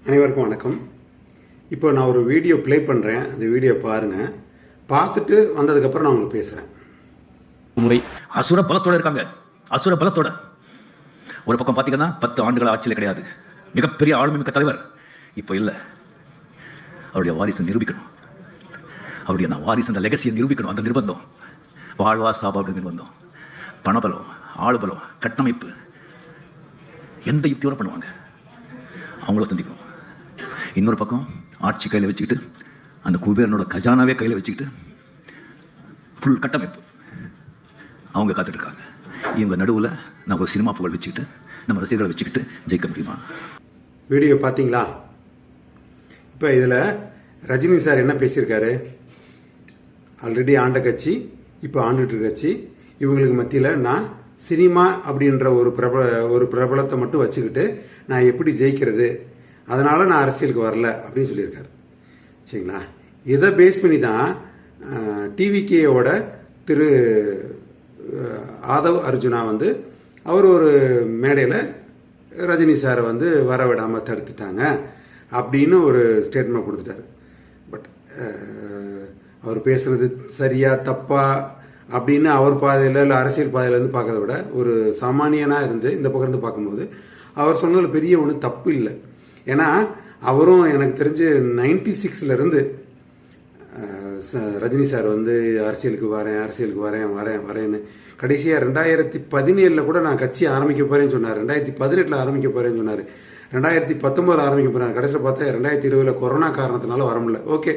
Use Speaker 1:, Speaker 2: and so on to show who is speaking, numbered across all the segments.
Speaker 1: அனைவருக்கும் வணக்கம். இப்போ நான் ஒரு வீடியோ ப்ளே பண்ணுறேன். அந்த வீடியோ பாருங்கள். பார்த்துட்டு வந்ததுக்கப்புறம் நான் உங்களுக்கு பேசுகிறேன்.
Speaker 2: முறை அசுர பலத்தோட இருக்காங்க. அசுர பலத்தோட ஒரு பக்கம் பார்த்தீங்கன்னா 10 ஆண்டுகள் ஆட்சியில் கிடையாது, மிகப்பெரிய ஆளுமை மிக்க தலைவர். இப்போ இல்லை, அவருடைய வாரிசை நிரூபிக்கணும். அவருடைய வாரிசு அந்த லெகசியை நிரூபிக்கணும். அந்த நிர்பந்தம் வாழ்வா சாபாவுடைய நிர்பந்தம், பணபலம், ஆளுபலம், கட்டமைப்பு, எந்த யுக்தியோட பண்ணுவாங்க, அவங்கள சந்திக்கணும். இன்னொரு பக்கம் ஆட்சி கையில் வச்சுக்கிட்டு, அந்த குபேரனோட கஜானாவே கையில் வச்சுக்கிட்டு ஃபுல் கட்டமைப்பு அவங்க காத்துட்டு இருக்காங்க. இவங்க நடுவில் நம்ம ஒரு சினிமா புகழ் வச்சுக்கிட்டு, நம்ம ரசிகர்களை வச்சுக்கிட்டு ஜெயிக்க முடியுமா?
Speaker 1: வீடியோ பார்த்தீங்களா? இப்போ இதில் ரஜினி சார் என்ன பேசியிருக்காரு? ஆல்ரெடி ஆண்ட கட்சி, இப்போ ஆண்டுகிட்டு கட்சி, இவங்களுக்கு மத்தியில் நான் சினிமா அப்படின்ற ஒரு பிரபலத்தை மட்டும் வச்சுக்கிட்டு நான் எப்படி ஜெயிக்கிறது, அதனால் நான் அரசியலுக்கு வரல அப்படின்னு சொல்லியிருக்காரு. சரிங்களா? இதை பேஸ் பண்ணி தான் டிவிகேயோட திரு ஆதவ் அர்ஜுனா அவர் ஒரு மேடையில் ரஜினி சாரை வர விடாமல் தடுத்துட்டாங்க அப்படின்னு ஒரு ஸ்டேட்மெண்ட் கொடுத்துட்டாரு. பட் அவர் பேசுகிறது சரியா தப்பா அப்படின்னு அவர் பாதையில் இல்லை அரசியல் பாதையிலேருந்து பார்க்கறத விட ஒரு சாமானியனாக இருந்து இந்த பக்கம் இருந்து பார்க்கும்போது அவர் சொன்னதில் பெரிய ஒன்றும் தப்பு இல்லை. ஏன்னா அவரும் எனக்கு தெரிஞ்சு 96 ரஜினி சார் அரசியலுக்கு வரேன்னு கடைசியாக 2017 கூட நான் கட்சி ஆரம்பிக்க போகிறேன்னு சொன்னார். 2018 ஆரம்பிக்க போகிறேன்னு சொன்னார். 2019 ஆரம்பிக்க போகிறார். கடைசியில் பார்த்தா 2020 கொரோனா காரணத்தினால வர முடியல. ஓகே,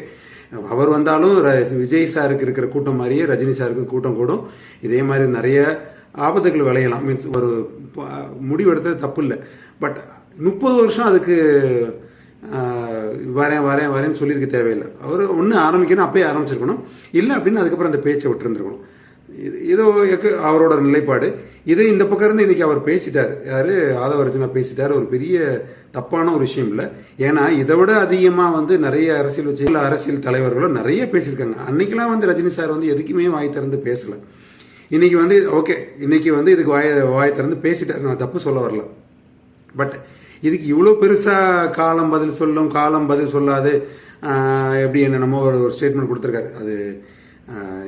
Speaker 1: அவர் வந்தாலும் விஜய் சாருக்கு இருக்கிற கூட்டம் மாதிரியே ரஜினி சாருக்கு கூட்டம் கூடும். இதே மாதிரி நிறைய ஆபத்துகள் விளையலாம். மீன்ஸ் ஒரு முடிவெடுத்தது தப்பு இல்லை. பட் 30 வருஷம் அதுக்கு வரேன்னு சொல்லியிருக்க தேவையில்லை. அவர் ஒன்று ஆரம்பிக்கணும், அப்பயே ஆரம்பிச்சிருக்கணும். இல்லை அப்படின்னு அதுக்கப்புறம் அந்த பேச்சை விட்டுருந்துருக்கணும். இதோ அவரோட நிலைப்பாடு இது. இந்த பக்கம் இருந்து இன்றைக்கி அவர் பேசிட்டார். யார்? ஆதவ அர்ஜுனா பேசிட்டார். ஒரு பெரிய தப்பான ஒரு விஷயம் இல்லை. ஏன்னா இதை விட அதிகமாக நிறைய அரசியல் தலைவர்களும் நிறைய பேசியிருக்காங்க. அன்றைக்கெலாம் ரஜினி சார் எதுக்குமே வாய் திறந்து பேசலை. இன்றைக்கி ஓகே, இன்றைக்கி இதுக்கு வாய் திறந்து பேசிட்டார். நான் தப்பு சொல்ல வரல. பட் இதுக்கு இவ்வளோ பெருசாக காலம் பதில் சொல்லும், காலம் பதில் சொல்லாது எப்படி என்னென்னமோ ஒரு ஸ்டேட்மெண்ட் கொடுத்துருக்காரு. அது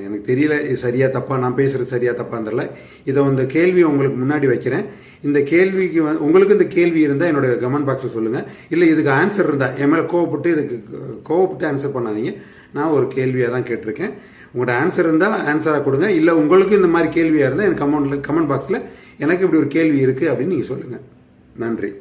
Speaker 1: எனக்கு தெரியல, இது சரியாக தப்பாக, நான் பேசுகிறது சரியாக தப்பான்னு தெரியல. இதை கேள்வி உங்களுக்கு முன்னாடி வைக்கிறேன். இந்த கேள்விக்கு உங்களுக்கு இந்த கேள்வி இருந்தால் என்னோட கமெண்ட் பாக்ஸில் சொல்லுங்கள். இல்லை இதுக்கு ஆன்சர் இருந்தால் என் மேலே கோவப்பட்டு ஆன்சர் பண்ணாதீங்க. நான் ஒரு கேள்வியாக தான் கேட்டிருக்கேன். உங்களோட ஆன்சர் இருந்தால் ஆன்சராக கொடுங்க. இல்லை உங்களுக்கு இந்த மாதிரி கேள்வியாக இருந்தால் எனக்கு கமெண்ட் பாக்ஸில் எனக்கு இப்படி ஒரு கேள்வி இருக்குது அப்படின்னு நீங்கள் சொல்லுங்கள். நன்றி.